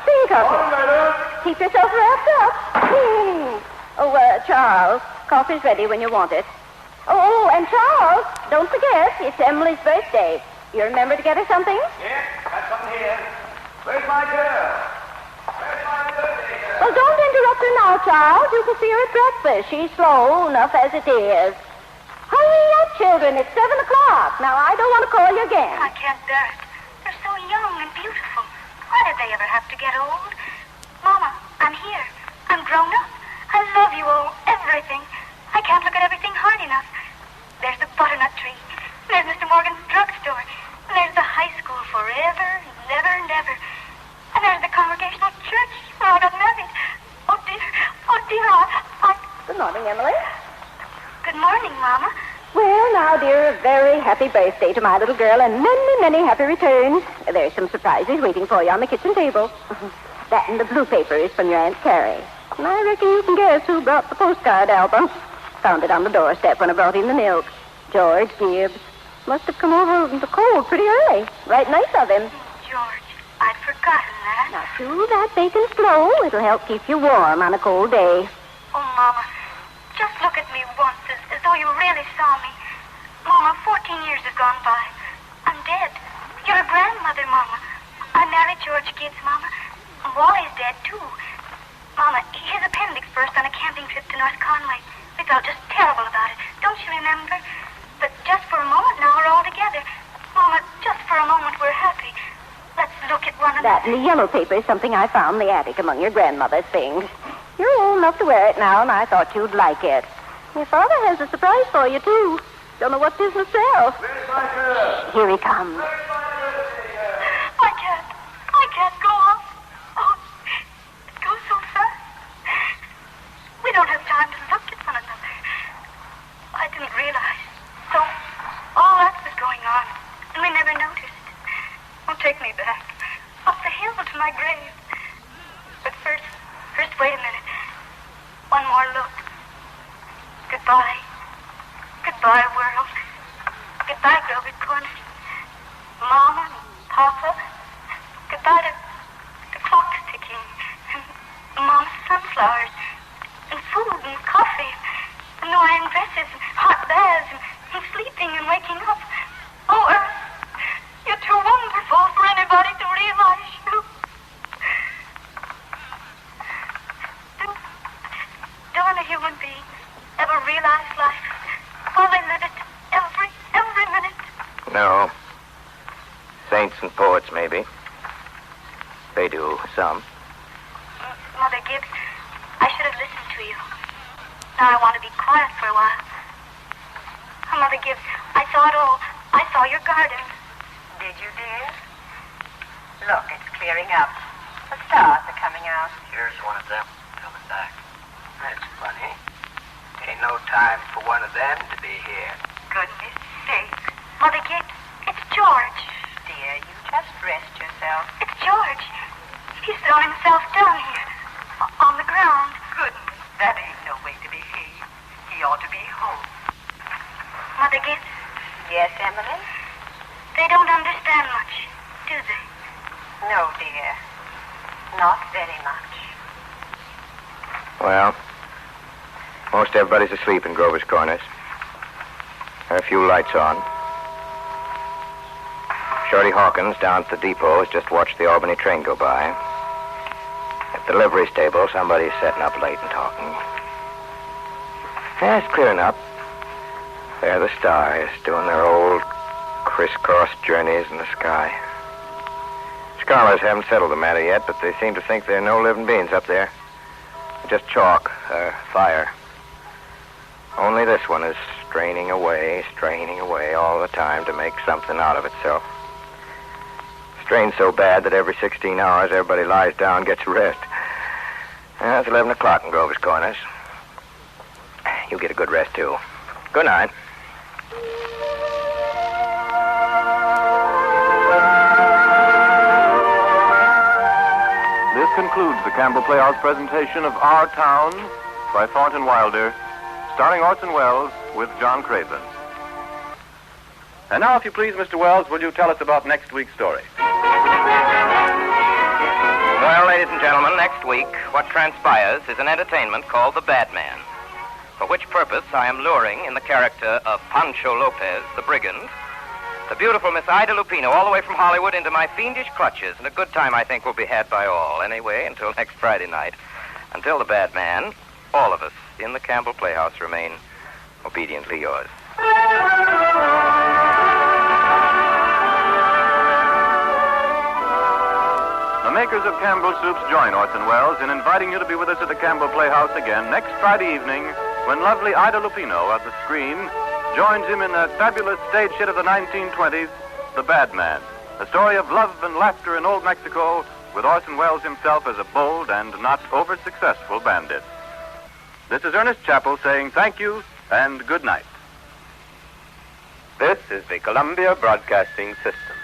S4: Think of it. Keep yourself wrapped up. Oh, Charles, coffee's ready when you want it. Oh, and Charles, don't forget, it's Emily's birthday. You remember to get her something?
S3: Yeah, got something here. Where's my girl? Where's my birthday girl?
S4: Well, don't interrupt her now, Charles. You can see her at breakfast. She's slow enough as it is. Hurry up, children. It's 7 o'clock. Now, I don't want to call you again.
S6: I can't bear it. They're so young and beautiful. Why did they ever have to get old? Mama, I'm here. I'm grown up. I love you all, everything. I can't look at everything hard enough. There's the butternut tree. There's Mr. Morgan's drugstore. And there's the high school forever, never, never. And there's the Congregational Church where I got married. Oh, dear, I...
S4: Good morning, Emily.
S6: Good morning, Mama.
S4: Well, now, dear, a very happy birthday to my little girl and many, many happy returns. There's some surprises waiting for you on the kitchen table. That and the blue paper is from your Aunt Carrie. And I reckon you can guess who brought the postcard album. Found it on the doorstep when I brought in the milk. George Gibbs. Must have come over in the cold pretty early. Right nice of him.
S6: George, I'd forgotten that.
S4: Now, chew that bacon slow. It'll help keep you warm on a cold day.
S6: Oh, Mama, just look at me once as though
S5: know you really saw me. Mama, 14 years have gone by. I'm dead. You're a grandmother, Mama. I married George Gibbs, Mama. And Wally's dead, too. Mama, his appendix burst on a camping trip to North Conway. We felt just terrible about it. Don't you remember? But just for a moment now, we're all together. Mama, just for a moment, we're happy. Let's look at one another.
S4: That in the yellow paper is something I found in the attic among your grandmother's things. You're old enough to wear it now, and I thought you'd like it. Your father has a surprise for you, too. Don't know what business sells.
S1: Where's my girl?
S4: Here he comes.
S5: I can't go on. Oh, it goes so fast. We don't have time to look at one another. I didn't realize. So, all that was going on, and we never noticed. Oh, take me back. Up the hill to my grave. But first, wait a minute. One more look. Goodbye. Goodbye, world. Goodbye, Grover's Corner. Mama and Papa. Goodbye to the clocks ticking. And Mom's sunflowers. And food and coffee. And new iron dresses and hot baths and sleeping and waking up. Oh, Earth, you're too wonderful for anybody to realize you. Don't a human being ever realize life while they live it every minute?
S2: No. Saints and poets, maybe. They do, some.
S5: Mother Gibbs, I should have listened to you. Now I want to be quiet for a while. Oh, Mother Gibbs, I saw it all. I saw your garden.
S6: Did you, dear? Look, it's clearing up. The stars are coming out.
S9: Here's one of them coming back. That's funny. Ain't no time for one of them to be here.
S6: Goodness sakes.
S5: Mother Gibbs, it's George.
S6: Dear, you just rest yourself.
S5: It's George. He's thrown himself down here on the ground.
S6: Goodness, that ain't no way to behave. He ought to be home.
S5: Mother Gibbs,
S6: Yes, Emily?
S5: they don't understand much, do they?
S6: No, dear. Not very much.
S2: Well, most everybody's asleep in Grover's Corners. There are a few lights on. Shorty Hawkins down at the depot has just watched the Albany train go by. At the livery stable, somebody's sitting up late and talking. Yeah, it's clearing up. There are the stars doing their old crisscross journeys in the sky. Scholars haven't settled the matter yet, but they seem to think there are no living beings up there. Just chalk, fire. Only this one is straining away all the time to make something out of itself. Strained so bad that every 16 hours everybody lies down and gets a rest. It's 11 o'clock in Grover's Corners. You get a good rest, too. Good night.
S1: This concludes the Campbell Playhouse presentation of Our Town by Thornton Wilder, starring Orson Welles with John Craven. And now, if you please, Mr. Wells, will you tell us about next week's story?
S2: Well, ladies and gentlemen, next week, what transpires is an entertainment called The Bad Man, for which purpose I am luring in the character of Pancho Lopez, the brigand, the beautiful Miss Ida Lupino, all the way from Hollywood into my fiendish clutches, and a good time, I think, will be had by all. Anyway, until next Friday night. Until The Bad Man, all of us in the Campbell Playhouse remain obediently yours.
S1: The makers of Campbell Soups join Orson Welles in inviting you to be with us at the Campbell Playhouse again next Friday evening when lovely Ida Lupino at the screen joins him in that fabulous stage hit of the 1920s, The Bad Man, a story of love and laughter in old Mexico with Orson Welles himself as a bold and not over-successful bandit. This is Ernest Chappell saying thank you and good night.
S10: This is the Columbia Broadcasting System.